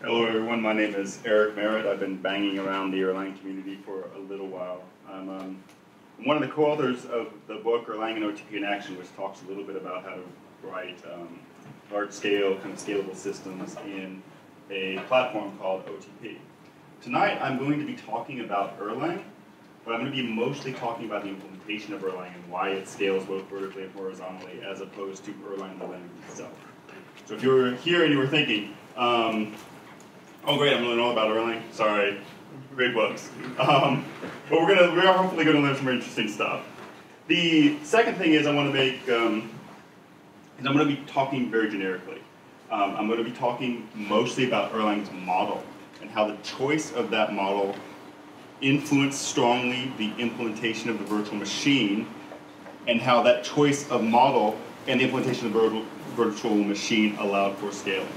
Hello everyone, my name is Eric Merritt. I've been banging around the Erlang community for a little while. I'm one of the co-authors of the book Erlang OTP in Action, which talks a little bit about how to write large-scale, kind of scalable systems in a platform called OTP. Tonight I'm going to be talking about Erlang, but I'm going to be mostly talking about the implementation of Erlang and why it scales both vertically and horizontally, as opposed to Erlang the language itself. So if you were here and you were thinking, oh great, I'm learning all about Erlang. Sorry, great books. But we are hopefully going to learn some interesting stuff. The second thing is I'm going to be talking very generically. I'm going to be talking mostly about Erlang's model and how the choice of that model influenced strongly the implementation of the virtual machine, and how that choice of model and the implementation of the virtual machine allowed for scaling.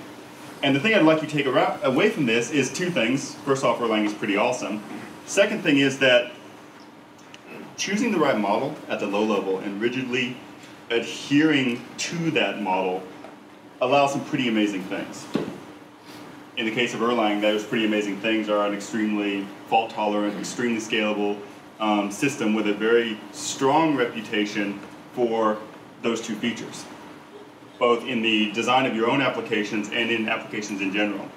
And the thing I'd like you to take away from this is two things. First off, Erlang is pretty awesome. Second thing is that choosing the right model at the low level and rigidly adhering to that model allows some pretty amazing things. In the case of Erlang, those pretty amazing things are an extremely fault-tolerant, extremely scalable system with a very strong reputation for those two features, both in the design of your own applications and in applications in general.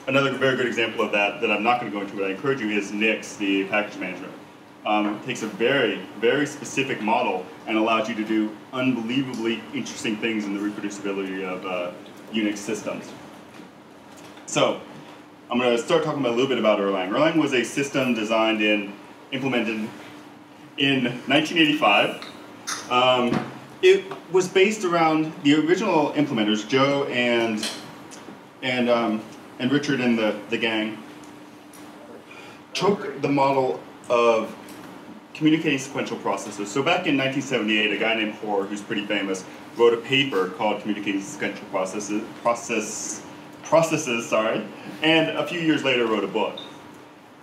Another very good example of that I'm not going to go into, but I encourage you, is Nix, the package manager. It takes a very, very specific model and allows you to do unbelievably interesting things in the reproducibility of Unix systems. So, I'm going to start talking about a little bit about Erlang. Erlang was a system designed and implemented in 1985. It was based around the original implementers, Joe and Richard and the gang, took the model of communicating sequential processes. So back in 1978, a guy named Hoare, who's pretty famous, wrote a paper called Communicating Sequential Processes, and a few years later wrote a book.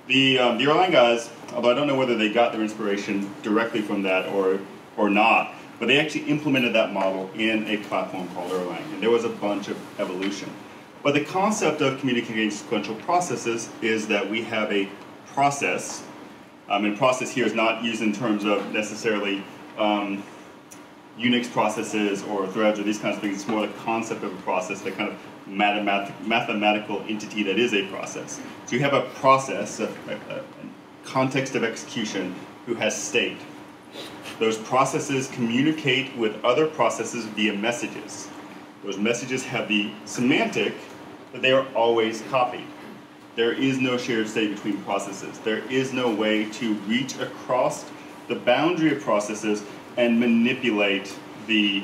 The Erlang guys, although I don't know whether they got their inspiration directly from that or not, but they actually implemented that model in a platform called Erlang, and there was a bunch of evolution. But the concept of communicating sequential processes is that we have a process, and process here is not used in terms of necessarily Unix processes or threads or these kinds of things. It's more the concept of a process, the kind of mathematical entity that is a process. So you have a process, a context of execution, who has state. Those processes communicate with other processes via messages. Those messages have the semantic that they are always copied. There is no shared state between processes. There is no way to reach across the boundary of processes and manipulate the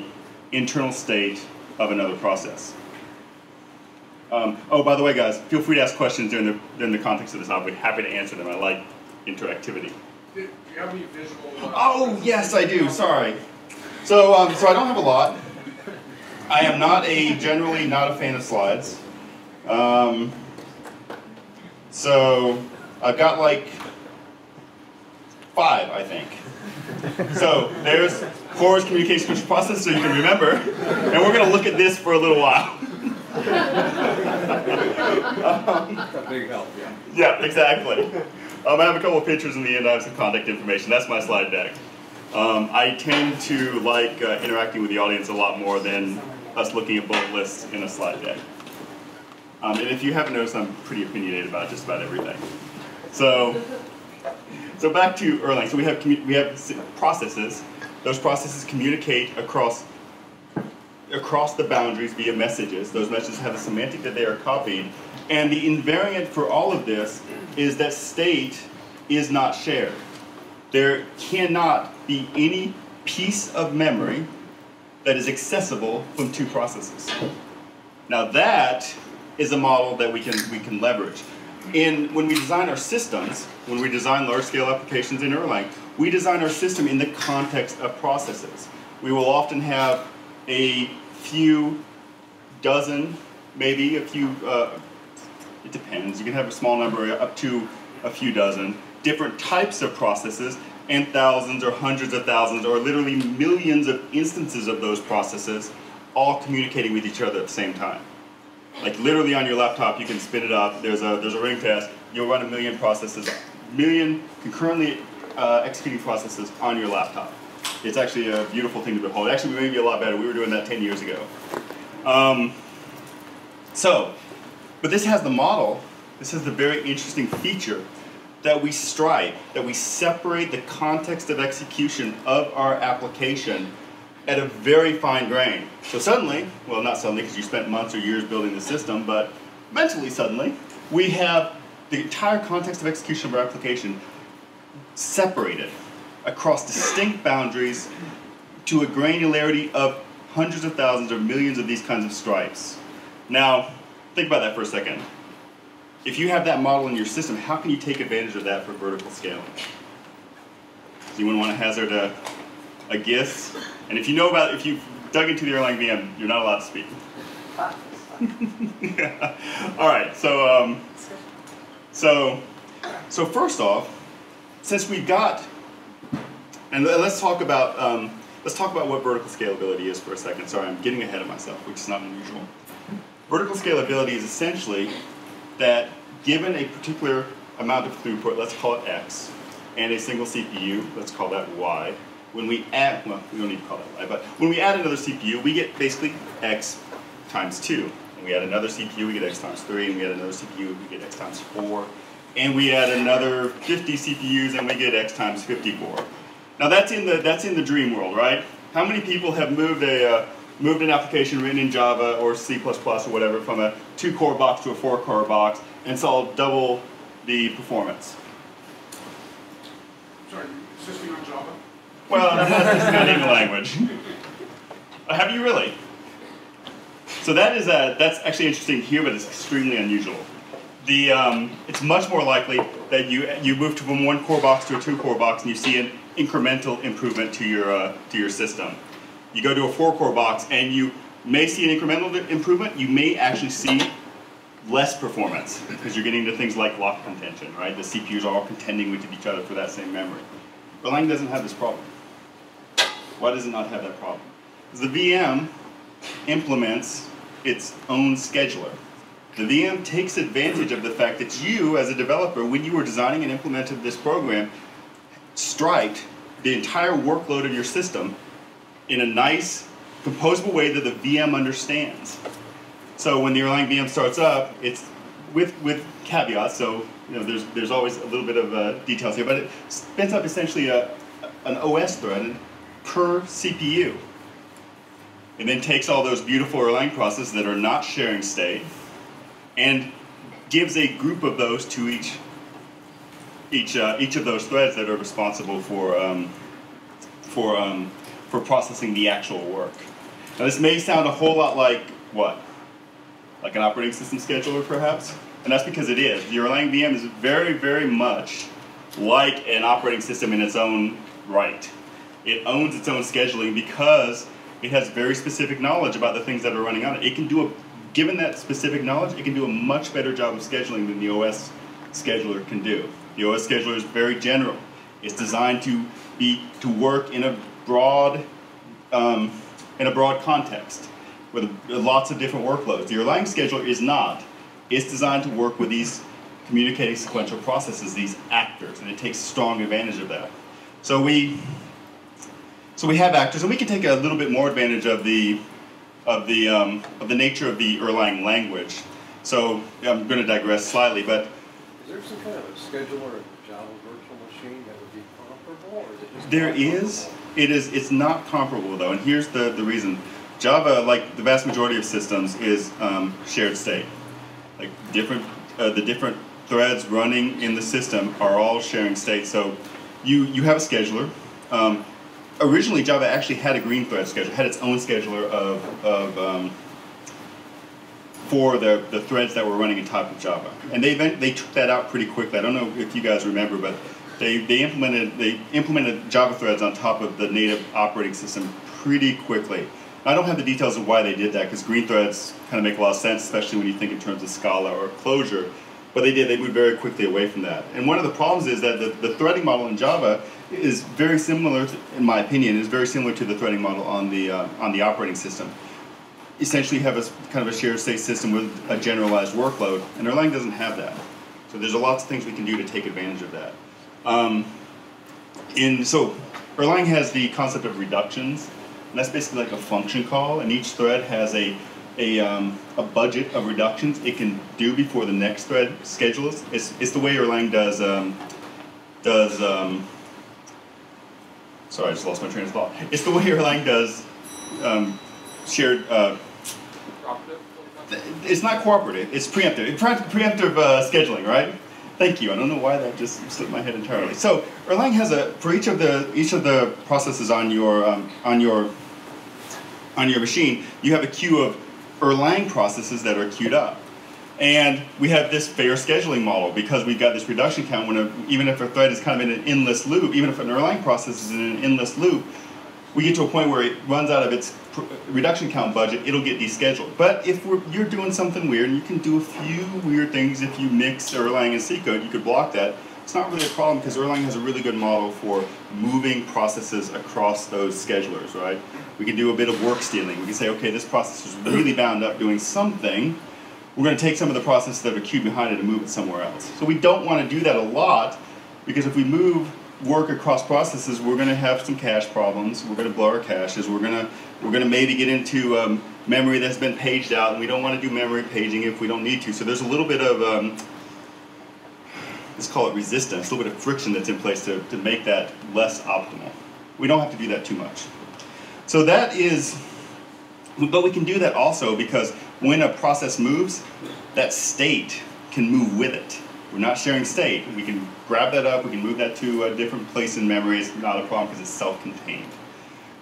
internal state of another process. Oh, by the way, guys, feel free to ask questions during the context of this. I'll be happy to answer them. I like interactivity. Do you have any visual? Oh, yes, I do. Sorry. So I don't have a lot. I am generally not a fan of slides. So I've got like 5, I think. So there's Hoare's communication process, so you can remember, and we're going to look at this for a little while. That's a big help, yeah. Yeah, exactly. I have a couple of pictures in the end. I have some contact information. That's my slide deck. I tend to like interacting with the audience a lot more than us looking at bullet lists in a slide deck. And if you haven't noticed, I'm pretty opinionated about just about everything. So back to Erlang. So we have processes. Those processes communicate across the boundaries via messages. Those messages have a semantic that they are copied. And the invariant for all of this is that state is not shared. There cannot be any piece of memory that is accessible from two processes. Now that is a model that we can leverage. When we design our systems, when we design large-scale applications in Erlang, we design our system in the context of processes. We will often have a few dozen, maybe a few, it depends. You can have a small number up to a few dozen different types of processes, and thousands or hundreds of thousands or literally millions of instances of those processes all communicating with each other at the same time. Like literally on your laptop, you can spin it up. There's a ring test. You'll run 1 million processes, million concurrently executing processes on your laptop. It's actually a beautiful thing to behold. Actually, we may be a lot better. We were doing that 10 years ago. But this has the model. This has the very interesting feature that we stripe, that we separate the context of execution of our application at a very fine grain. So suddenly, well, not suddenly because you spent months or years building the system, but mentally suddenly, we have the entire context of execution of our application separated across distinct boundaries to a granularity of hundreds of thousands or millions of these kinds of stripes. Now, think about that for a second. If you have that model in your system, how can you take advantage of that for vertical scaling? Does anyone want to hazard a guess? And if you know about, if you've dug into the Erlang VM, you're not allowed to speak. All right, so first off, since we've got, and let's talk about what vertical scalability is for a second. Sorry, I'm getting ahead of myself, which is not unusual. Vertical scalability is essentially that given a particular amount of throughput, let's call it X, and a single CPU, let's call that Y. When we add, well, we don't need to call that Y, but when we add another CPU, we get basically X times 2. And we add another CPU, we get X times 3, and we add another CPU, we get X times 4. And we add another 50 CPUs, and we get X times 54. Now that's in the dream world, right? How many people have moved an application written in Java or C++ or whatever from a 2-core box to a 4-core box and saw double the performance? Sorry, insisting on Java? Well, I'm not insisting on any language. Have you really? So that's actually interesting here, but it's extremely unusual. It's much more likely that you move from 1-core box to a 2-core box and you see an incremental improvement to your system. You go to a 4-core box and you may see an incremental improvement. You may actually see less performance because you're getting into things like lock contention, right? The CPUs are all contending with each other for that same memory. Erlang doesn't have this problem. Why does it not have that problem? Because the VM implements its own scheduler. The VM takes advantage of the fact that you, as a developer, when you were designing and implemented this program, striped the entire workload of your system in a nice, composable way that the VM understands. So when the Erlang VM starts up, it's with caveats, so there's always a little bit of details here, but it spins up essentially an OS thread per CPU. It then takes all those beautiful Erlang processes that are not sharing state and gives a group of those to each of those threads that are responsible for processing the actual work. Now this may sound a whole lot like what? Like an operating system scheduler, perhaps? And that's because it is. The Erlang VM is very, very much like an operating system in its own right. It owns its own scheduling because it has very specific knowledge about the things that are running on it. It can do given that specific knowledge, it can do a much better job of scheduling than the OS scheduler can do. The OS scheduler is very general. It's designed to work in a broad context with lots of different workloads. The Erlang scheduler is not. It's designed to work with these communicating sequential processes, these actors, and it takes strong advantage of that. So we have actors, and we can take a little bit more advantage of the nature of the Erlang language. So I'm going to digress slightly, but is there some kind of a scheduler in the Java virtual machine that would be comparable, or is it just there is. It's not comparable though, and here's the reason. Java, like the vast majority of systems, is shared state. Like the different threads running in the system are all sharing state. So you have a scheduler. Originally, Java actually had a green thread scheduler, had its own scheduler for the threads that were running on top of Java, and they took that out pretty quickly. I don't know if you guys remember, but they implemented Java threads on top of the native operating system pretty quickly. I don't have the details of why they did that, because green threads kind of make a lot of sense, especially when you think in terms of Scala or Clojure. But they moved very quickly away from that. And one of the problems is that the threading model in Java is very similar, in my opinion, is very similar to the threading model on the operating system. essentially have a kind of a shared state system with a generalized workload, and Erlang doesn't have that. So there's lots of things we can do to take advantage of that. So Erlang has the concept of reductions, and that's basically like a function call, and each thread has a budget of reductions it can do before the next thread schedules. It's the way Erlang does. Sorry, I just lost my train of thought. It's the way Erlang does shared. It's not cooperative. It's preemptive. Preemptive scheduling, right? Thank you. I don't know why that just slipped my head entirely. So Erlang has for each of the processes on your machine, you have a queue of Erlang processes that are queued up. And we have this fair scheduling model because we've got this reduction count even if a thread is kind of in an endless loop, even if an Erlang process is in an endless loop, we get to a point where it runs out of its reduction count budget, it'll get descheduled. But if you're doing something weird, and you can do a few weird things if you mix Erlang and C code, you could block that. It's not really a problem because Erlang has a really good model for moving processes across those schedulers, right? We can do a bit of work stealing. We can say, okay, this process is really bound up doing something. We're going to take some of the processes that are queued behind it and move it somewhere else. So we don't want to do that a lot because if we move work across processes, we're going to have some cache problems. We're going to blow our caches. We're going to maybe get into memory that's been paged out, and we don't want to do memory paging if we don't need to. So there's a little bit of let's call it resistance, a little bit of friction that's in place to make that less optimal. We don't have to do that too much. So that is, but we can do that also because when a process moves, that state can move with it. We're not sharing state. We can grab that up, we can move that to a different place in memory. It's not a problem because it's self-contained.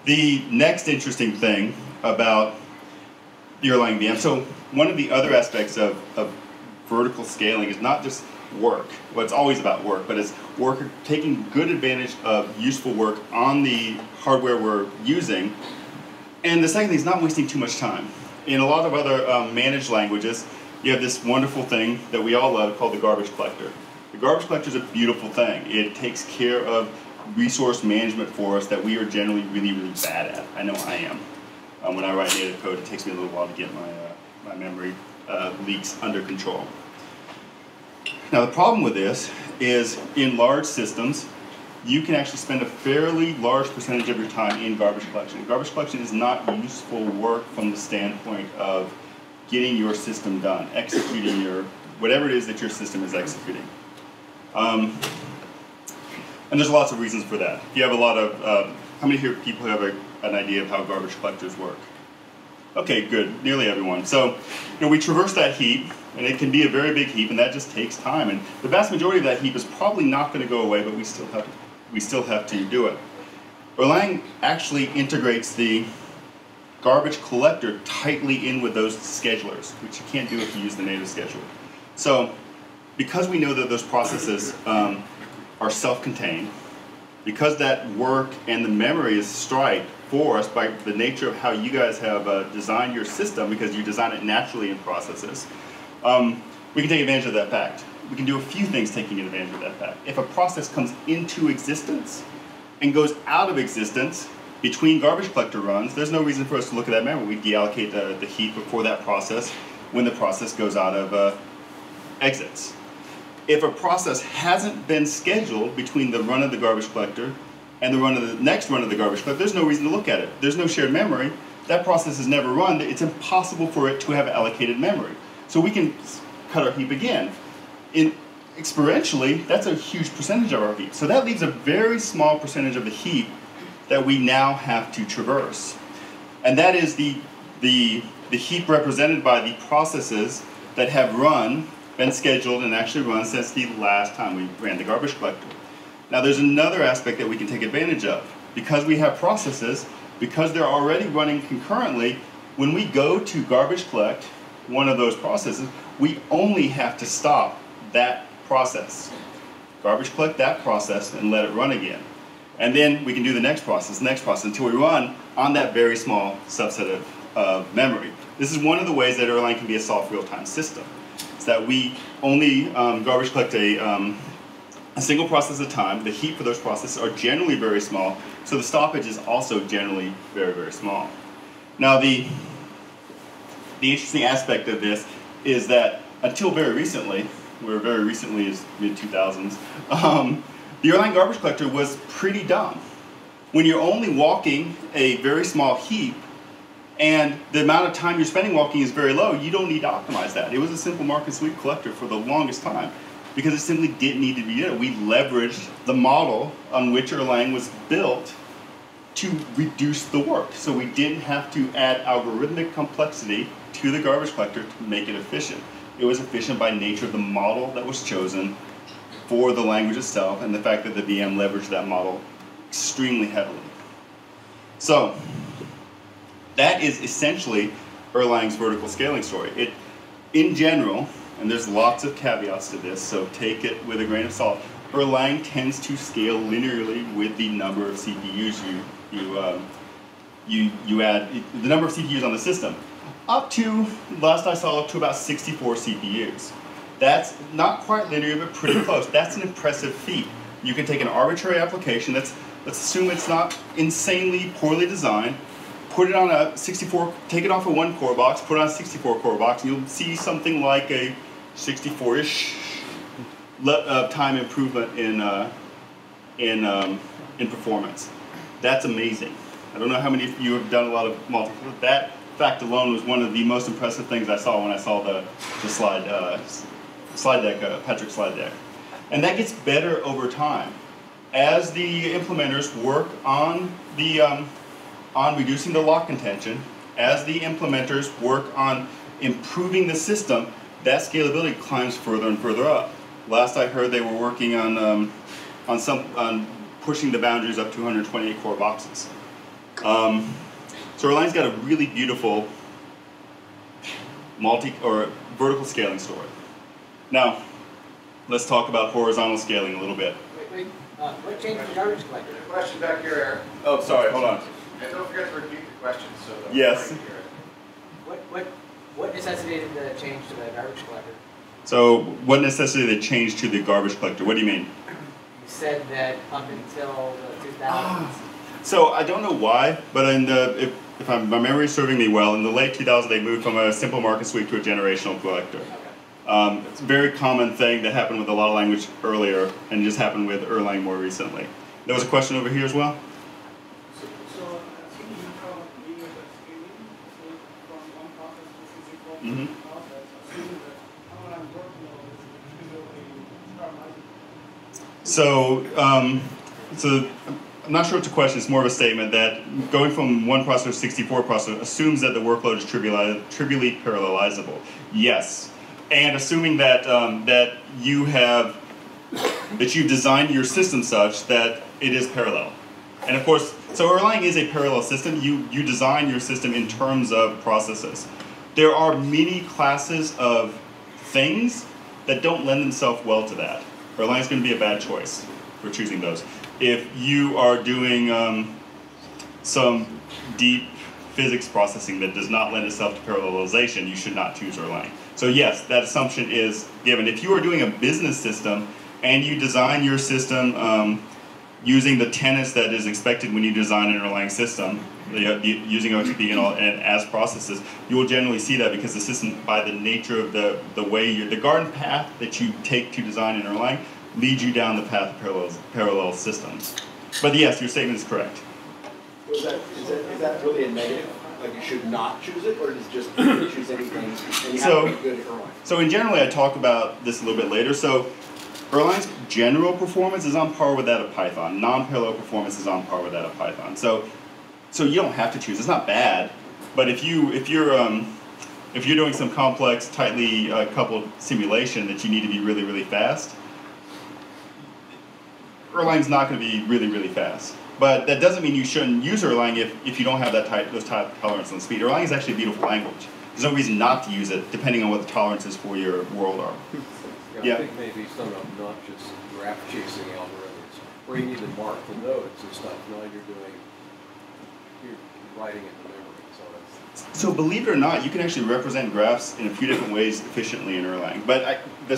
The next interesting thing about the Erlang VM, so one of the other aspects of vertical scaling is not just work. Well, it's always about work, but it's taking good advantage of useful work on the hardware we're using. And the second thing is not wasting too much time. In a lot of other managed languages, you have this wonderful thing that we all love called the garbage collector. The garbage collector is a beautiful thing. It takes care of resource management for us that we are generally really, really bad at. I know I am. When I write native code, it takes me a little while to get my memory leaks under control. Now the problem with this is in large systems, you can actually spend a fairly large percentage of your time in garbage collection. Garbage collection is not useful work from the standpoint of getting your system done, executing whatever it is that your system is executing. And there's lots of reasons for that. If you have a lot of, how many here people have an idea of how garbage collectors work? Okay, good, nearly everyone. So, we traverse that heap, and it can be a very big heap, and that just takes time. And the vast majority of that heap is probably not going to go away, but we still have to do it. Erlang actually integrates the garbage collector tightly in with those schedulers, which you can't do if you use the native scheduler. So, because we know that those processes are self-contained, because that work and the memory is striped for us by the nature of how you guys have designed your system, because you design it naturally in processes, we can take advantage of that fact. We can do a few things taking advantage of that fact. If a process comes into existence and goes out of existence between garbage collector runs, there's no reason for us to look at that memory. We deallocate the heap before that process when the process goes out of exits. If a process hasn't been scheduled between the run of the garbage collector and the next run of the garbage collector, there's no reason to look at it. There's no shared memory. That process is never run. It's impossible for it to have allocated memory. So we can cut our heap again. Experientially, that's a huge percentage of our heap. So that leaves a very small percentage of the heap that we now have to traverse. And that is the heap represented by the processes that have been scheduled and actually run since the last time we ran the garbage collector. Now there's another aspect that we can take advantage of. Because we have processes, because they're already running concurrently, when we go to garbage collect one of those processes, we only have to stop that process. Garbage collect that process and let it run again. And then we can do the next process, until we run on that very small subset of memory. This is one of the ways that Erlang can be a soft real-time system. It's that we only garbage collect a single process at a time. The heap for those processes are generally very small, so the stoppage is also generally very, very small. Now the interesting aspect of this is that until very recently, where very recently is mid-2000s, the Erlang garbage collector was pretty dumb. When you're only walking a very small heap, and the amount of time you're spending walking is very low, you don't need to optimize that. It was a simple mark and sweep collector for the longest time, because it simply didn't need to be done. We leveraged the model on which Erlang was built to reduce the work. So we didn't have to add algorithmic complexity to the garbage collector to make it efficient. It was efficient by nature of the model that was chosen for the language itself, and the fact that the VM leveraged that model extremely heavily. So that is essentially Erlang's vertical scaling story. In general, and there's lots of caveats to this, so take it with a grain of salt, Erlang tends to scale linearly with the number of CPUs you add, the number of CPUs on the system. Up to, last I saw, up to about 64 CPUs. That's not quite linear, but pretty close. That's an impressive feat. You can take an arbitrary application, let's assume it's not insanely poorly designed, put it on a 64, take it off a 1 core box, put it on a 64 core box, and you'll see something like a 64-ish time improvement in performance. That's amazing. I don't know how many of you have done a lot of multi-core. That fact alone was one of the most impressive things I saw when I saw the slide deck, Patrick's slide deck. And that gets better over time. As the implementers work on reducing the lock contention, as the implementers work on improving the system, that scalability climbs further and further up. Last I heard, they were working on pushing the boundaries up to 128 core boxes. So Erlang's got a really beautiful vertical scaling story. Now, let's talk about horizontal scaling a little bit. Wait, what changed the garbage collector? There's a question back here, Eric. Oh, sorry, hold on. And don't forget to repeat the question so that Yes. we can hear it. What necessitated the change to the garbage collector? So, what necessitated the change to the garbage collector? What do you mean? You said that up until the 2000s. So, I don't know why, but if my memory is serving me well, in the late 2000s they moved from a simple market sweep to a generational collector. Okay. It's a very common thing that happened with a lot of language earlier, and it just happened with Erlang more recently. There was a question over here as well? So assuming you have linear scaling, so from one process to 64 Mhm. process, assuming that Erlang workload is usually paralyzed. So I'm not sure it's a question, it's more of a statement that going from one processor to 64 processor assumes that the workload is trivially parallelizable. Yes. And assuming that you've designed your system such that it is parallel. And of course, so Erlang is a parallel system. You design your system in terms of processes. There are many classes of things that don't lend themselves well to that. Erlang is going to be a bad choice for choosing those. If you are doing some deep physics processing that does not lend itself to parallelization, you should not choose Erlang. So yes, that assumption is given. If you are doing a business system and you design your system using the tenets that is expected when you design an Erlang system, using OTP and as processes, you will generally see that because the system, by the nature of the way the garden path that you take to design an Erlang, leads you down the path of parallel systems. But yes, your statement is correct. Is that really a negative? Like you should not choose it, or is it just you can choose anything and you have to be good at Erlang? So in generally, I talk about this a little bit later. So Erlang's general performance is on par with that of Python. Non-parallel performance is on par with that of Python. So you don't have to choose. It's not bad, but if you're doing some complex, tightly coupled simulation that you need to be really, really fast, Erlang's not going to be really, really fast. But that doesn't mean you shouldn't use Erlang if you don't have those type of tolerance on speed. Erlang is actually a beautiful language. There's no reason not to use it, depending on what the tolerances for your world are. Yeah, I think maybe some obnoxious graph chasing algorithms where you need to mark the nodes and stuff. Now you're writing it in memory. So believe it or not, you can actually represent graphs in a few different ways efficiently in Erlang. But the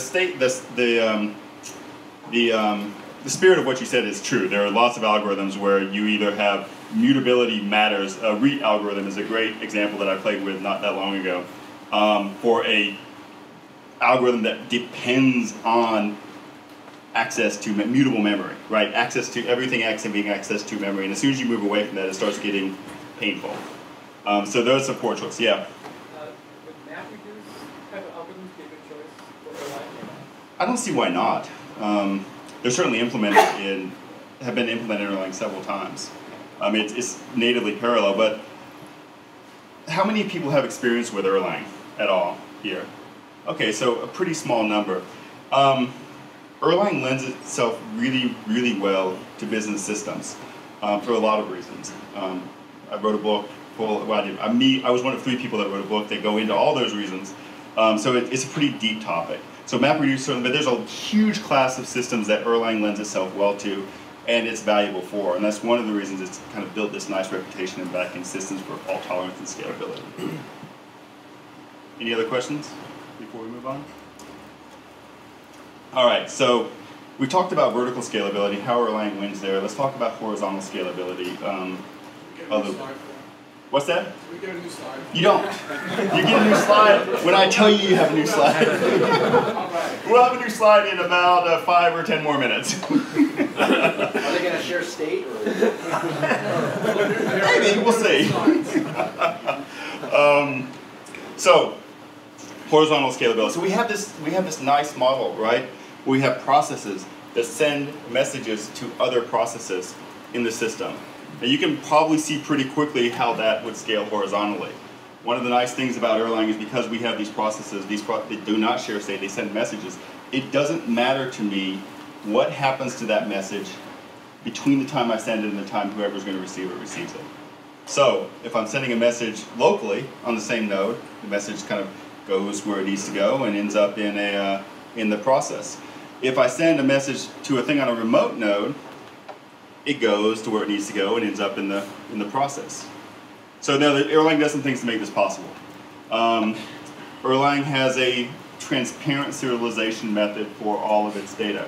spirit of what you said is true. There are lots of algorithms where you either have mutability matters. A REIT algorithm is a great example that I played with not that long ago, for a algorithm that depends on access to mutable memory, right? Access to everything X and being access to memory. And as soon as you move away from that, it starts getting painful. So those are poor choice. Yeah. Would MapReduce type of algorithms be a good choice for Erlang? I don't see why not. They're certainly implemented have been implemented in Erlang several times. It's natively parallel, but how many people have experience with Erlang at all here? Okay, so a pretty small number. Erlang lends itself really, really well to business systems for a lot of reasons. I wrote a book. I was one of 3 people that wrote a book that go into all those reasons. So it's a pretty deep topic. So MapReduce certainly, but there's a huge class of systems that Erlang lends itself well to, and it's valuable for. And that's one of the reasons it's kind of built this nice reputation in backend systems for fault tolerance and scalability. Any other questions before we move on? All right, so we talked about vertical scalability, how Erlang wins there. Let's talk about horizontal scalability. What's that? We get a new slide. You don't. You get a new slide when I tell you you have a new slide. We'll have a new slide in about 5 or 10 more minutes. Are they going to share state? Or? Maybe, we'll see. So, horizontal scalability. So we have this nice model, right? We have processes that send messages to other processes in the system. And you can probably see pretty quickly how that would scale horizontally. One of the nice things about Erlang is because we have these processes, they do not share state, they send messages. It doesn't matter to me what happens to that message between the time I send it and the time whoever's going to receive it receives it. So if I'm sending a message locally on the same node, the message kind of goes where it needs to go and ends up in the process. If I send a message to a thing on a remote node, it goes to where it needs to go and ends up in the process. So now Erlang does some things to make this possible. Erlang has a transparent serialization method for all of its data.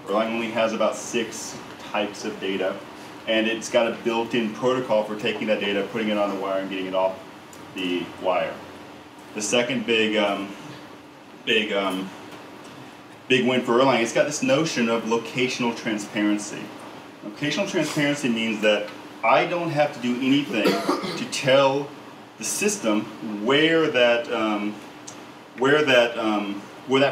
Erlang only has about 6 types of data, and it's got a built-in protocol for taking that data, putting it on the wire, and getting it off the wire. The second big win for Erlang, it's got this notion of locational transparency. Locational transparency means that I don't have to do anything to tell the system where that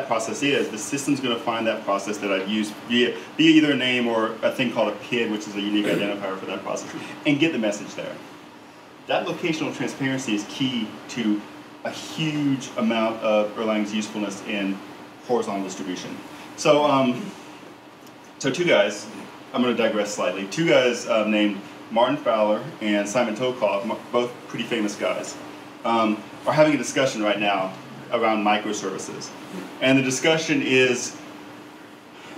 process is. The system's going to find that process that I've used, be either a name or a thing called a PID, which is a unique identifier for that process, and get the message there. That locational transparency is key to a huge amount of Erlang's usefulness in horizontal distribution. So, so 2 guys. I'm going to digress slightly. 2 guys named Martin Fowler and Simon Tokov, both pretty famous guys, are having a discussion right now around microservices. And the discussion is,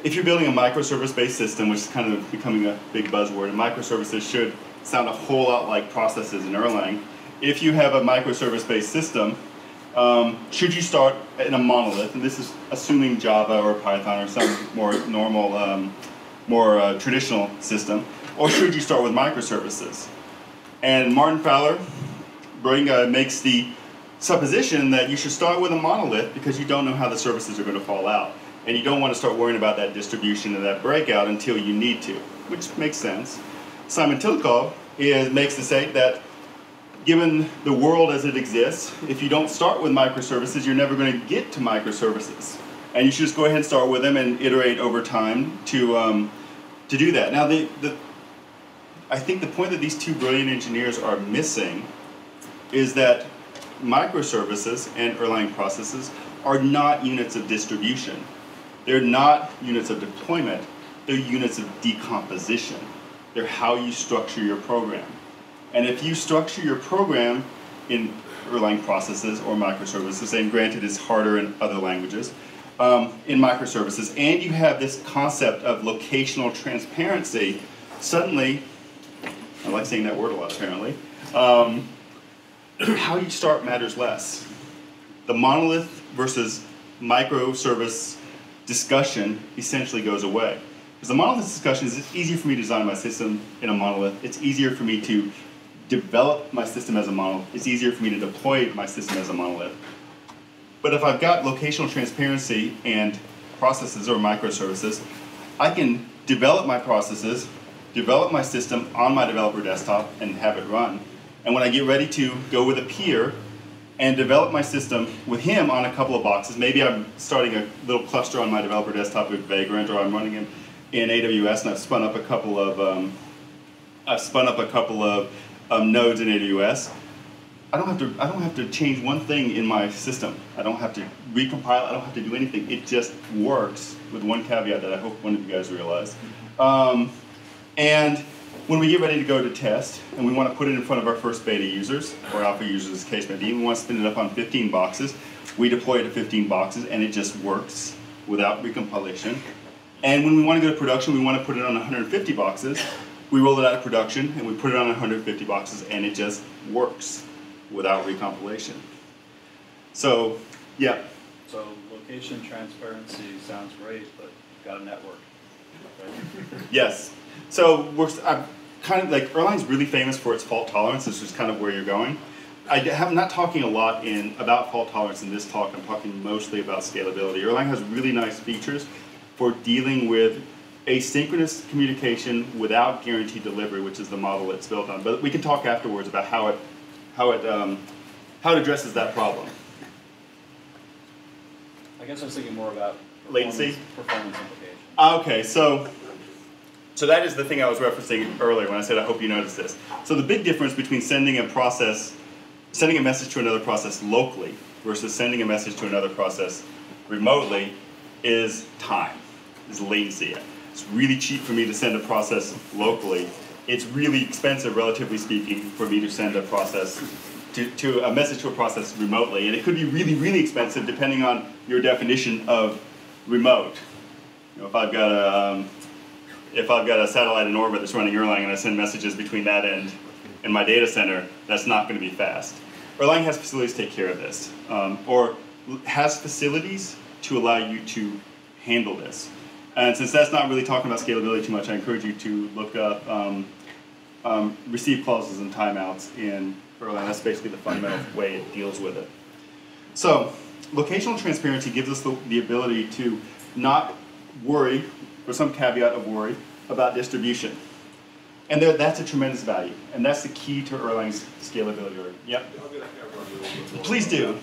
if you're building a microservice-based system, which is kind of becoming a big buzzword, and microservices should sound a whole lot like processes in Erlang. If you have a microservice-based system, should you start in a monolith, and this is assuming Java or Python or some more normal more traditional system, or should you start with microservices? And Martin Fowler, brilliant guy, makes the supposition that you should start with a monolith because you don't know how the services are going to fall out. And you don't want to start worrying about that distribution and that breakout until you need to, which makes sense. Simon Tilkov makes the say that given the world as it exists, if you don't start with microservices, you're never going to get to microservices. And you should just go ahead and start with them and iterate over time to do that. Now, I think the point that these 2 brilliant engineers are missing is that microservices and Erlang processes are not units of distribution. They're not units of deployment. They're units of decomposition. They're how you structure your program. And if you structure your program in Erlang processes or microservices, and granted it's harder in other languages, in microservices, and you have this concept of locational transparency, suddenly, I like saying that word a lot apparently, how you start matters less. The monolith versus microservice discussion essentially goes away. Because the monolith discussion is, it's easier for me to design my system in a monolith. It's easier for me to develop my system as a monolith. It's easier for me to deploy my system as a monolith. But if I've got locational transparency and processes or microservices, I can develop my processes, develop my system on my developer desktop and have it run. And when I get ready to go with a peer and develop my system with him on a couple of boxes, maybe I'm starting a little cluster on my developer desktop with Vagrant, or I'm running in AWS and I've spun up a couple of nodes in AWS. I don't have to change one thing in my system. I don't have to recompile. I don't have to do anything. It just works with one caveat that I hope one of you guys realize. And when we get ready to go to test, and we want to put it in front of our first beta users, or alpha users as the case may be, we want to spin it up on 15 boxes. We deploy it to 15 boxes, and it just works without recompilation. And when we want to go to production, we want to put it on 150 boxes. We roll it out of production, and we put it on 150 boxes, and it just works without recompilation. So, yeah. So location transparency sounds great, but you've got a network, right? Yes. So I'm kind of like, Erlang's really famous for its fault tolerance. This is kind of where you're going. I'm not talking a lot about fault tolerance in this talk. I'm talking mostly about scalability. Erlang has really nice features for dealing with asynchronous communication without guaranteed delivery, which is the model it's built on. But we can talk afterwards about how it addresses that problem. I guess I was thinking more about Latency? Performance implications. Okay, so that is the thing I was referencing earlier when I said I hope you noticed this. So the big difference between sending a message to another process locally versus sending a message to another process remotely is time, is latency. It's really cheap for me to send a process locally. It's really expensive, relatively speaking, for me to send a process a message to a process remotely, and it could be really, really expensive depending on your definition of remote. You know, if I've got a satellite in orbit that's running Erlang and I send messages between that and my data center, that's not going to be fast. Erlang has facilities to take care of this, or has facilities to allow you to handle this. And since that's not really talking about scalability too much, I encourage you to look up receive clauses and timeouts in Erlang. That's basically the fundamental way it deals with it. So, locational transparency gives us the ability to not worry, or some caveat of worry, about distribution. And that's a tremendous value. And that's the key to Erlang's scalability. Yep. I'm going to have run a little bit more. Please do.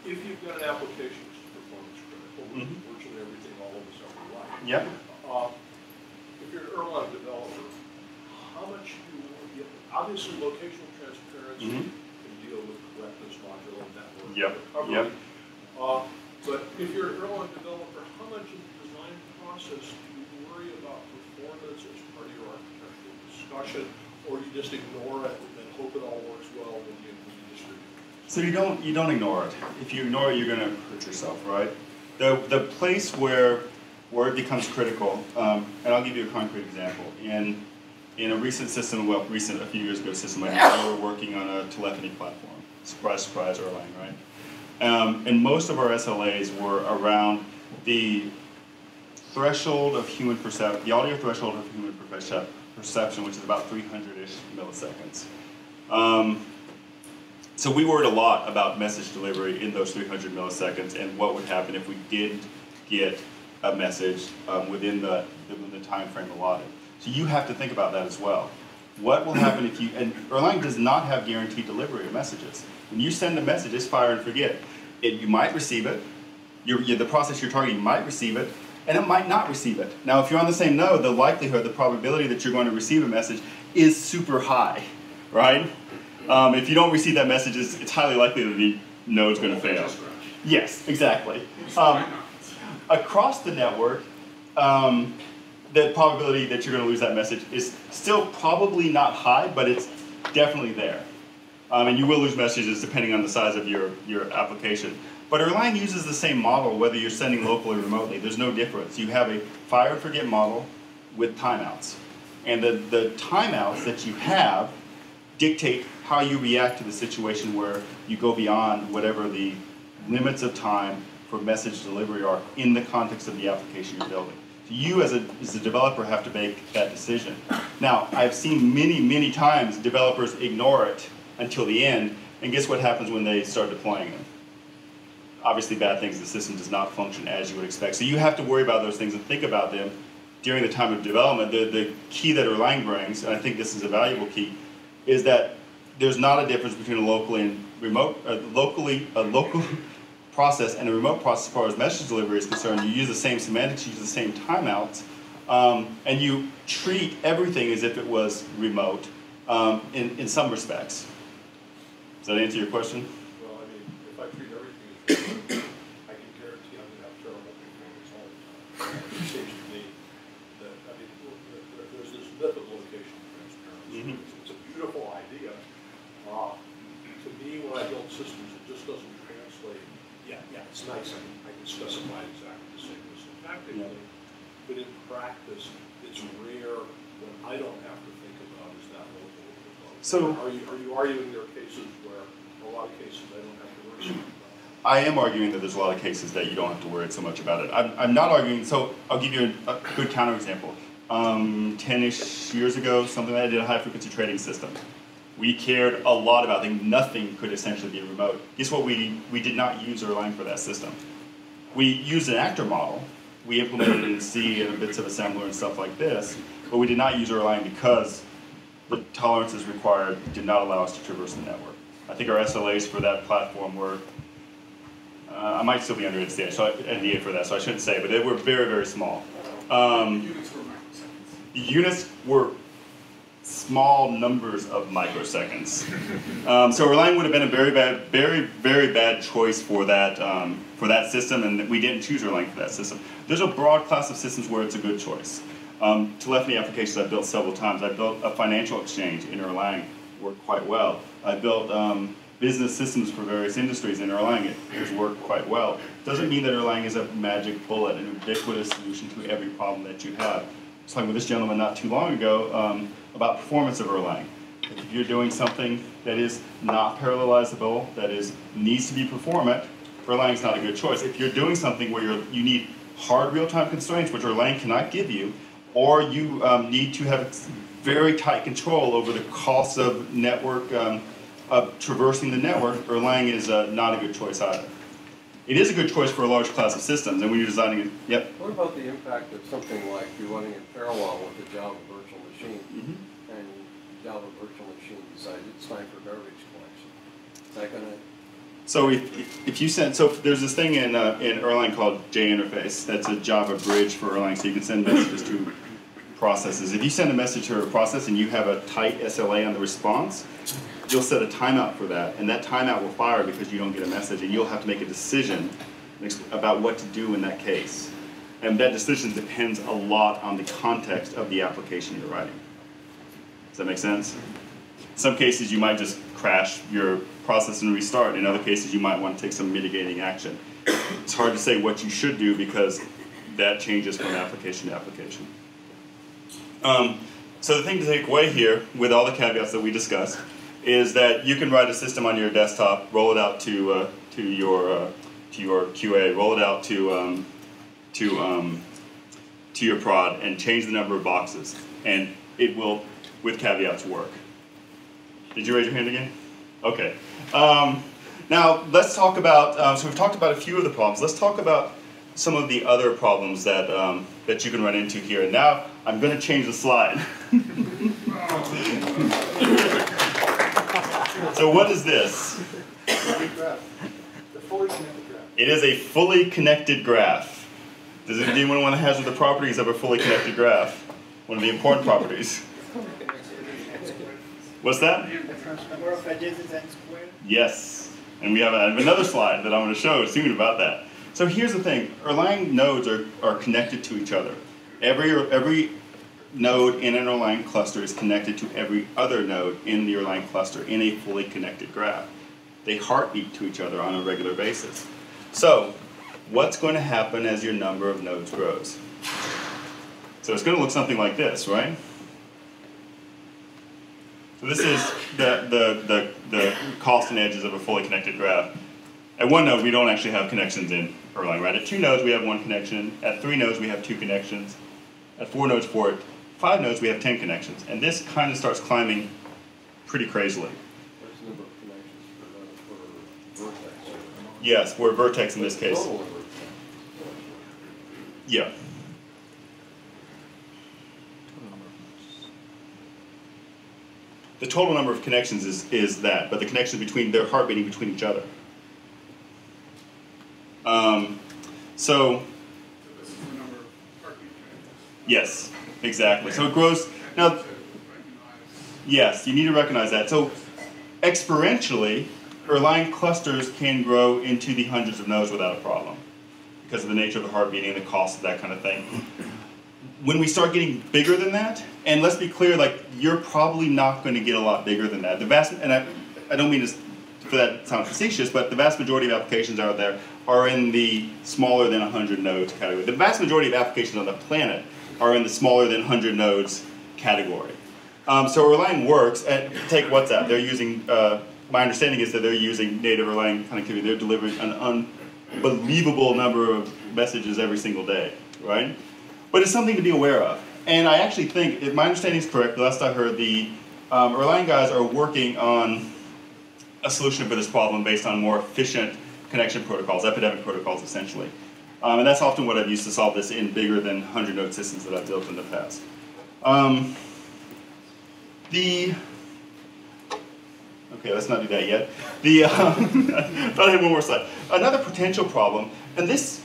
If you've got an application which is performance critical, virtually everything all of us are relying. Yep. If you're an Erlang developer, how much do you obviously locational transparency can deal with correctness, modular network recovery. But if you're an Erlang developer, how much in the design process do you worry about performance as part of your architectural discussion, or you just ignore it and hope it all works well when you distribute? So you don't ignore it. If you ignore it, you're going to hurt yourself, right? The place where it becomes critical, and I'll give you a concrete example. In a recent system, a few years ago system, we were working on a telephony platform. Surprise, surprise, Erlang, right? And most of our SLAs were around the threshold of human perception, the audio threshold of human perception, which is about 300-ish milliseconds. So we worried a lot about message delivery in those 300 milliseconds and what would happen if we didn't get a message within the time frame allotted. So you have to think about that as well. What will happen if and Erlang does not have guaranteed delivery of messages. When you send a message, it's fire and forget. You might receive it, the process you're targeting might receive it, and it might not receive it. Now, if you're on the same node, the likelihood, the probability that you're going to receive a message is super high, right? If you don't receive that message, it's highly likely that the node's going to fail. Yes, exactly. Across the network, the probability that you're going to lose that message is still probably not high, but it's definitely there. And you will lose messages depending on the size of your application. But Erlang uses the same model whether you're sending locally or remotely. There's no difference. You have a fire and forget model with timeouts. And the timeouts that you have dictate how you react to the situation where you go beyond whatever the limits of time for message delivery are in the context of the application you're building. So you as a developer have to make that decision. Now, I've seen many, many times developers ignore it until the end And guess what happens when they start deploying them? Obviously bad things, the system does not function as you would expect. So you have to worry about those things and think about them during the time of development. The key that Erlang brings, and I think this is a valuable key, is that there's not a difference between a local and remote, a local process and a remote process as far as message delivery is concerned. You use the same semantics, you use the same timeouts, and you treat everything as if it was remote in some respects. Does that answer your question? Well, I mean, if I treat everything as remote, I can guarantee I'm going to have terrible performance all the time. It seems to me that, I mean, there's this myth of location transparency. It's a beautiful idea. To me, when I build systems, it just doesn't translate. Yeah, it's nice. I can specify exactly the same as syntactically, but in practice, it's rare when I don't have to think about is that local or remote. So, are you arguing there are cases where a lot of cases I don't have to worry so much about? I am arguing that there's a lot of cases that you don't have to worry so much about it. I'm not arguing, so I'll give you a good counterexample. 10-ish years ago, something that I did a high-frequency trading system. We cared a lot about things. Nothing could essentially be remote. Guess what? We did not use Erlang for that system. We used an actor model. We implemented it in C and bits of assembler and stuff like this, but we did not use Erlang because the tolerances required did not allow us to traverse the network. I think our SLAs for that platform were, I might still be under NDA for that, so I shouldn't say, but they were very, very small. Units were small numbers of microseconds. So Erlang would have been a very bad choice for that system, and we didn't choose Erlang for that system. There's a broad class of systems where it's a good choice. Telephony applications I've built several times. I built a financial exchange in Erlang, worked quite well. I built business systems for various industries in Erlang. It has worked quite well. Doesn't mean that Erlang is a magic bullet, an ubiquitous solution to every problem that you have. I was talking with this gentleman not too long ago about performance of Erlang. If you're doing something that is not parallelizable, that needs to be performant, Erlang is not a good choice. If you're doing something where you need hard real-time constraints, which Erlang cannot give you, or you need to have very tight control over the costs of network, of traversing the network, Erlang is not a good choice either. It is a good choice for a large class of systems, and when you're designing it, yep. What about the impact of something like you're running in parallel with the Java virtual machine, and Java virtual machine decides it's time for garbage collection? Is that going to... So if you send, so there's this thing in Erlang called JInterface. That's a Java bridge for Erlang, so you can send messages to processes. If you send a message to a process and you have a tight SLA on the response, you'll set a timeout for that, and that timeout will fire because you don't get a message, and you'll have to make a decision about what to do in that case. And that decision depends a lot on the context of the application you're writing. Does that make sense? In some cases, you might just crash your process and restart. In other cases, you might want to take some mitigating action. It's hard to say what you should do because that changes from application to application. So the thing to take away here, with all the caveats that we discussed, is that you can write a system on your desktop, roll it out to your QA, roll it out to your prod, and change the number of boxes, and it will, with caveats, work. Did you raise your hand again? Okay. Now let's talk about. So we've talked about a few of the problems. Let's talk about some of the other problems that that you can run into here. And now I'm going to change the slide. So what is this? The fully connected graph. It is a fully connected graph. Does anyone want to hazard the properties of a fully connected graph? One of the important properties. What's that? Number of edges is n squared. Yes. And we have another slide that I'm going to show soon about that. So here's the thing. Erlang nodes are connected to each other. Every node in an Erlang cluster is connected to every other node in the Erlang cluster in a fully connected graph. They heartbeat to each other on a regular basis. So what's going to happen as your number of nodes grows? So it's going to look something like this, right? So this is the cost and edges of a fully connected graph. At one node, we don't actually have connections in Erlang, right? At 2 nodes, we have 1 connection. At 3 nodes, we have 2 connections. At 4 nodes, 4. At 5 nodes, we have 10 connections. And this kind of starts climbing pretty crazily. What's the number of connections per Yes, we're vertex in this case. Total number. Yeah. The total number of connections is that, but the connections between, they're heartbeating between each other. So This is the number of heartbeat triangles. yes, exactly. So it grows. Now, To recognize yes, you need to recognize that. So experientially, Erlang clusters can grow into the hundreds of nodes without a problem because of the nature of the heartbeating and the cost of that kind of thing. When we start getting bigger than that, and let's be clear, like you're probably not going to get a lot bigger than that. The vast, and I don't mean for that to sound facetious, but the vast majority of applications out there are in the smaller than 100 nodes category. The vast majority of applications on the planet are in the smaller than 100 nodes category. So Erlang works at, take WhatsApp, they're using, my understanding is that they're using native Erlang connectivity. They're delivering an unbelievable number of messages every single day, right? But it's something to be aware of. And I actually think, if my understanding is correct, the last I heard, the Erlang guys are working on a solution for this problem based on more efficient connection protocols, epidemic protocols essentially. And that's often what I've used to solve this in bigger than 100 node systems that I've built in the past. Okay, let's not do that yet. I thought I had one more slide. Another potential problem, and this,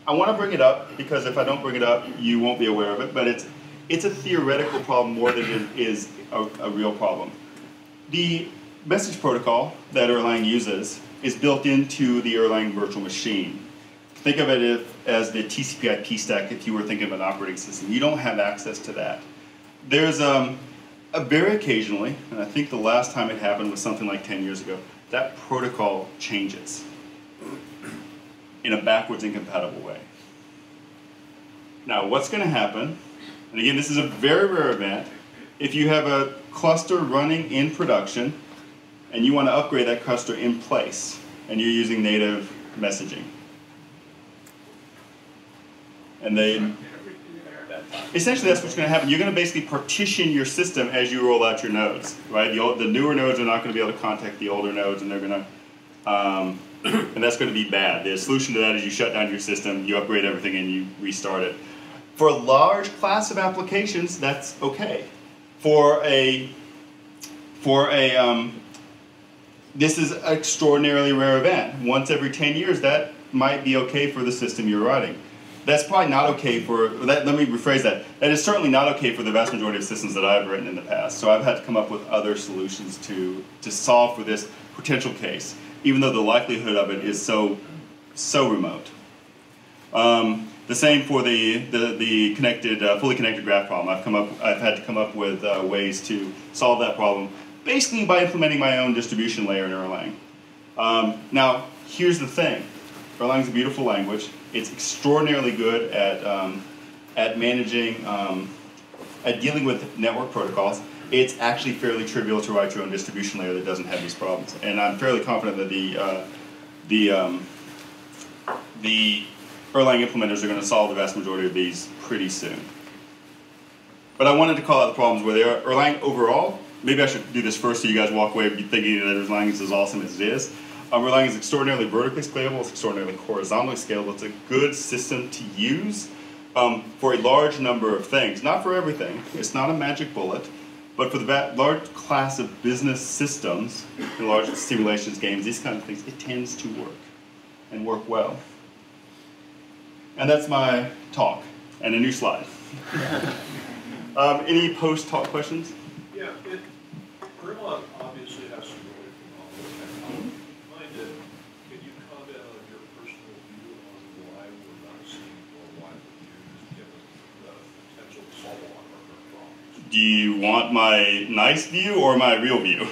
I want to bring it up because if I don't bring it up, you won't be aware of it, but it's a theoretical problem more than it is a real problem. The message protocol that Erlang uses is built into the Erlang virtual machine. Think of it as the TCP/IP stack if you were thinking of an operating system. You don't have access to that. There's very occasionally, and I think the last time it happened was something like 10 years ago, that protocol changes in a backwards incompatible way. Now, what's going to happen, and again, this is a very rare event, if you have a cluster running in production and you want to upgrade that cluster in place and you're using native messaging. And essentially that's what's going to happen. You're going to basically partition your system as you roll out your nodes, right? The newer nodes are not going to be able to contact the older nodes, and they're going to, and that's going to be bad. The solution to that is you shut down your system, you upgrade everything, and you restart it. For a large class of applications, that's okay. This is an extraordinarily rare event. Once every 10 years, that might be okay for the system you're running. That's probably not okay for, let me rephrase that. That is certainly not okay for the vast majority of systems that I've written in the past. So I've had to come up with other solutions to solve for this potential case, even though the likelihood of it is so remote. The same for the connected, fully connected graph problem. I've had to come up with ways to solve that problem, basically by implementing my own distribution layer in Erlang. Now, here's the thing. Erlang is a beautiful language. It's extraordinarily good at managing, at dealing with network protocols. It's actually fairly trivial to write your own distribution layer that doesn't have these problems. And I'm fairly confident that the Erlang implementers are going to solve the vast majority of these pretty soon. But I wanted to call out the problems where they are. Erlang overall, maybe I should do this first so you guys walk away thinking that Erlang is as awesome as it is. Erlang is extraordinarily vertically scalable, it's extraordinarily horizontally scalable. It's a good system to use for a large number of things. Not for everything, it's not a magic bullet, but for the large class of business systems, large simulations, games, these kind of things, it tends to work and work well. And that's my talk, and a new slide. Any post-talk questions? Yeah, Erlang obviously has some really phenomenal technology. Can you comment on your personal view on why we're not seeing more widely used, given the potential to solve a lot of our current problems? Do you want my nice view or my real view?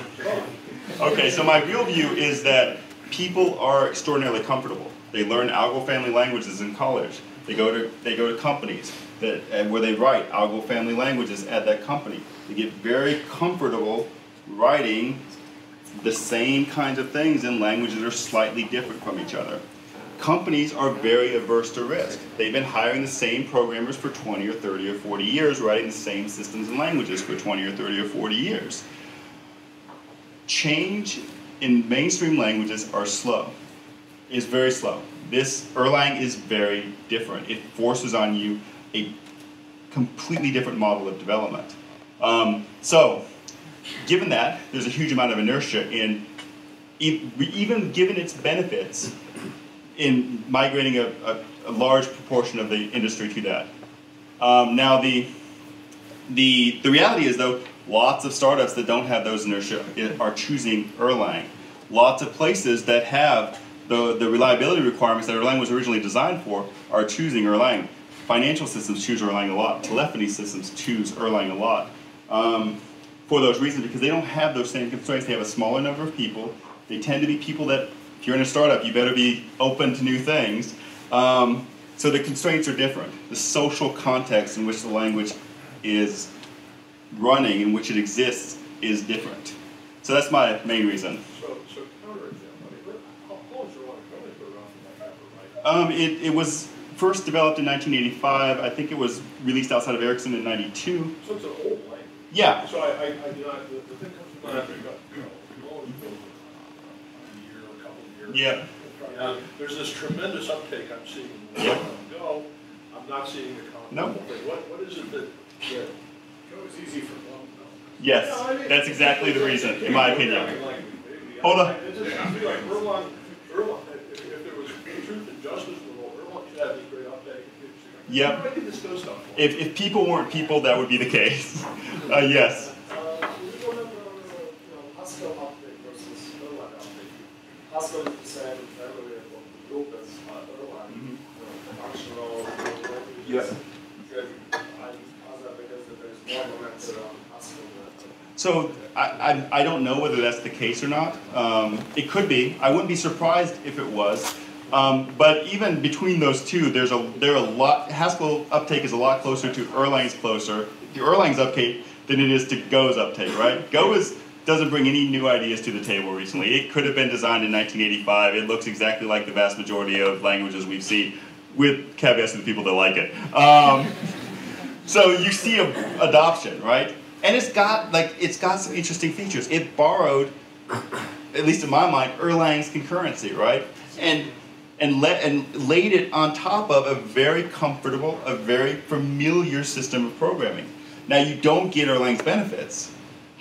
Okay, so my real view is that people are extraordinarily comfortable. They learn algo family languages in college. They go to companies where they write algo family languages at that company. They get very comfortable writing the same kinds of things in languages that are slightly different from each other. Companies are very averse to risk. They've been hiring the same programmers for 20 or 30 or 40 years, writing the same systems and languages for 20 or 30 or 40 years. Change in mainstream languages are slow. is very slow. This Erlang is very different. It forces on you a completely different model of development. So, given that, there's a huge amount of inertia in, even given its benefits, in migrating a large proportion of the industry to that. Now, the reality is, though, lots of startups that don't have those inertia are choosing Erlang. Lots of places that have the reliability requirements that Erlang was originally designed for are choosing Erlang. Financial systems choose Erlang a lot. Telephony systems choose Erlang a lot. For those reasons, because they don't have those same constraints. They have a smaller number of people. They tend to be people that, if you're in a startup, you better be open to new things. So the constraints are different. The social context in which the language is running, in which it exists, is different. So that's my main reason. So counterexample, how long is Erlang? It's only been around for forever, right? It was first developed in 1985. I think it was released outside of Ericsson in 92. So it's an old language. Yeah. So the thing comes to mind after you got, you always build it a year, a couple of years. Yeah. There's this tremendous uptake I'm seeing in Yeah. Go. I'm not seeing the No. thing. What is it that Go is easy for one. Yes, that's exactly the reason, in my opinion. Hold on. It just seems to me like Erlang, if there was truth and justice in the world, Erlang should have this great uptake. Yep. Why did this go stuff? If people weren't people, that would be the case. Yes. We don't have Haskell update versus Erlang update. Haskell said earlier about the group as Erlang, functional. Yes. So I don't know whether that's the case or not. It could be. I wouldn't be surprised if it was. But even between those two, there are a lot. Haskell uptake is a lot closer to Erlang's uptake than it is to Go's uptake, right? Go doesn't bring any new ideas to the table recently. It could have been designed in 1985. It looks exactly like the vast majority of languages we've seen, with caveats to the people that like it. So you see adoption, right? And it's got some interesting features. It borrowed, at least in my mind, Erlang's concurrency, right? And laid it on top of a very comfortable, a very familiar system of programming. Now you don't get Erlang's benefits,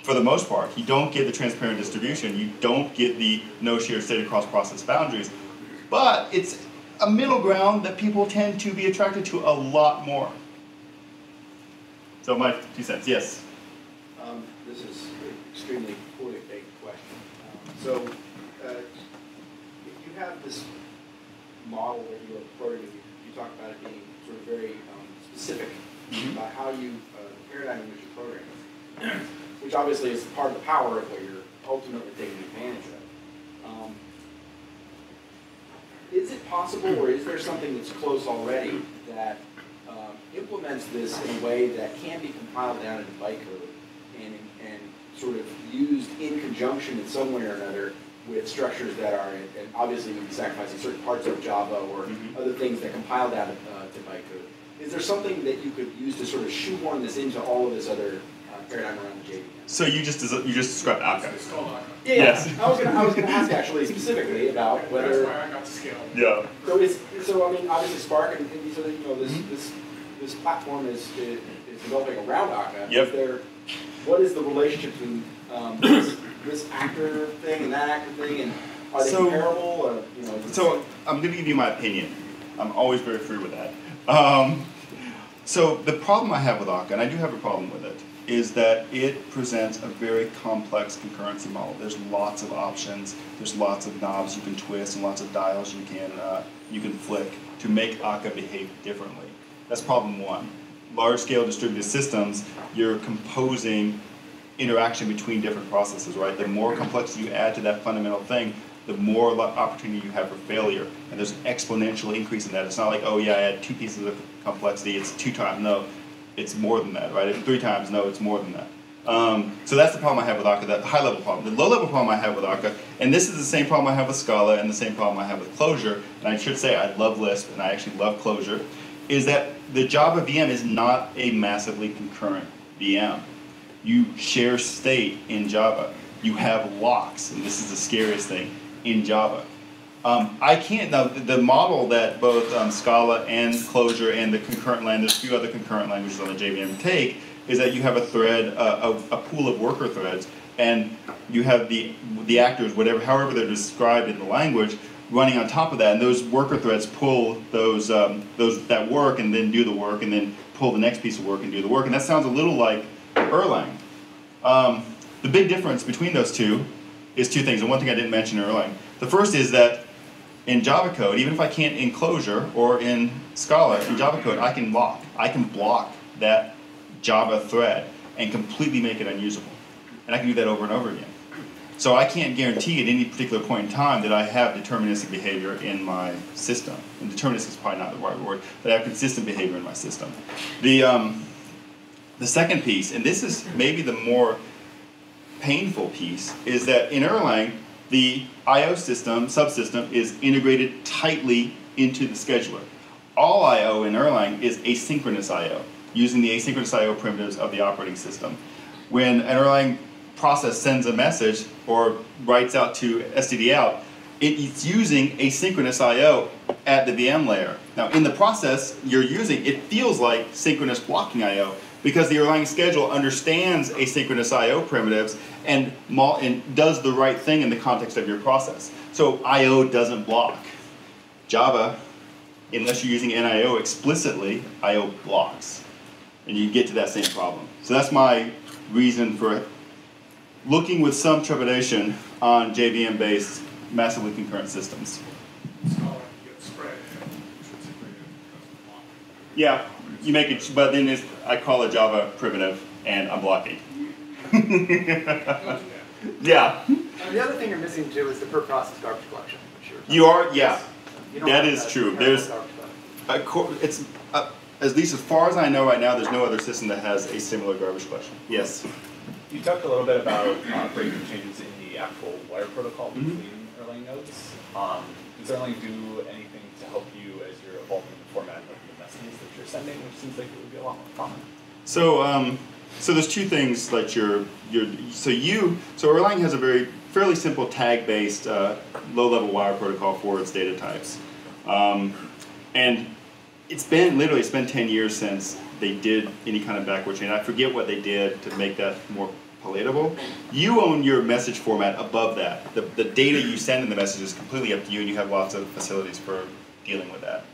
for the most part. You don't get the transparent distribution. You don't get the no shared state across process boundaries. But it's a middle ground that people tend to be attracted to a lot more. So my 2 cents, yes? This is an extremely poorly baked question. So if you have this model that you are quoting, you talk about it being sort of very specific about how you, the paradigm in which you program, which obviously is part of the power of what you're ultimately taking advantage of. Is it possible, or is there something that's close already that implements this in a way that can be compiled down into bytecode and sort of used in conjunction in some way or another with structures that are, and obviously you'd be sacrificing certain parts of Java or other things that compile down to bytecode. Is there something that you could use to sort of shoehorn this into all of this other paradigm around the JVM? So you just described Akka. It's called Akka. Yeah, Yes. I was gonna ask actually specifically about whether. That's why I got to scale. Yeah. So I mean, obviously Spark and so that, you know, this platform is developing around Akka. Yep. Is there, what is the relationship between this actor thing and that actor thing, and are they comparable? Or, you know, So I'm going to give you my opinion. I'm always very free with that. So the problem I have with Akka, and I do have a problem with it, is that it presents a very complex concurrency model. There's lots of options, there's lots of knobs you can twist, and lots of dials you can flick to make Akka behave differently. That's problem one. Large-scale distributed systems, you're composing interaction between different processes, right? The more complexity you add to that fundamental thing, the more opportunity you have for failure. And there's an exponential increase in that. It's not like, oh yeah, I add 2 pieces of complexity, it's 2 times. No, it's more than that, right? It's 3 times, no, it's more than that. So that's the problem I have with Akka, that high-level problem. The low-level problem I have with Akka, and this is the same problem I have with Scala and the same problem I have with Clojure, and I should say I love Lisp and I actually love Clojure, is that the Java VM is not a massively concurrent VM. You share state in Java. You have locks, and this is the scariest thing, in Java. I can't, now the model that both Scala and Clojure and the concurrent language, there's a few other concurrent languages on the JVM take, is that you have a thread, a pool of worker threads, and you have the actors, however they're described in the language, running on top of that, and those worker threads pull that work and then do the work, and then pull the next piece of work and do the work, and that sounds a little like Erlang. The big difference between those two is two things, and one thing I didn't mention in Erlang. The first is that in Java code, even if I can't in Clojure or in Scala, in Java code, I can block that Java thread and completely make it unusable. And I can do that over and over again. So I can't guarantee at any particular point in time that I have deterministic behavior in my system. And deterministic is probably not the right word, but I have consistent behavior in my system. The second piece, and this is maybe the more painful piece, is that in Erlang, the I/O system, subsystem, is integrated tightly into the scheduler. All I/O in Erlang is asynchronous I/O, using the asynchronous I/O primitives of the operating system. When an Erlang process sends a message or writes out to stdout, it's using asynchronous I/O at the VM layer. Now, in the process you're using, it feels like synchronous blocking I/O, because the Erlang schedule understands asynchronous I/O primitives and does the right thing in the context of your process. So I/O doesn't block. Java, unless you're using NIO explicitly, I/O blocks. And you get to that same problem. So that's my reason for looking with some trepidation on JVM-based massively concurrent systems. Yeah, you make it, but then I call it Java primitive, and I'm blocking. Yeah. The other thing you're missing too is the per process garbage collection. Yeah. That is true. There's at least as far as I know right now, there's no other system that has a similar garbage collection. Yes. You talked a little bit about breaking changes in the actual wire protocol between Erlang nodes. Does Erlang do anything to help you as you're evolving the format of the messages that you're sending, which seems like it would be a lot more common? So there's two things like so Erlang has a fairly simple tag-based low-level wire protocol for its data types, and it's been 10 years since they did any kind of backward chain. I forget what they did to make that more palatable. You own your message format above that. The data you send in the message is completely up to you, and you have lots of facilities for dealing with that.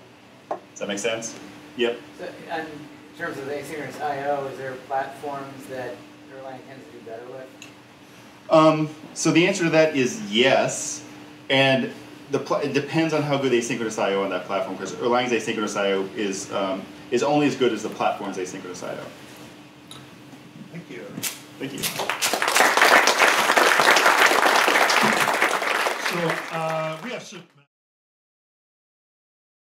Does that make sense? Yep. So, and in terms of asynchronous I/O, is there platforms that Erlang tends to do better with? So the answer to that is yes, and it depends on how good asynchronous I/O on that platform, because Erlang's asynchronous I/O is only as good as the platform's asynchronous I/O. Thank you. Thank you. So we have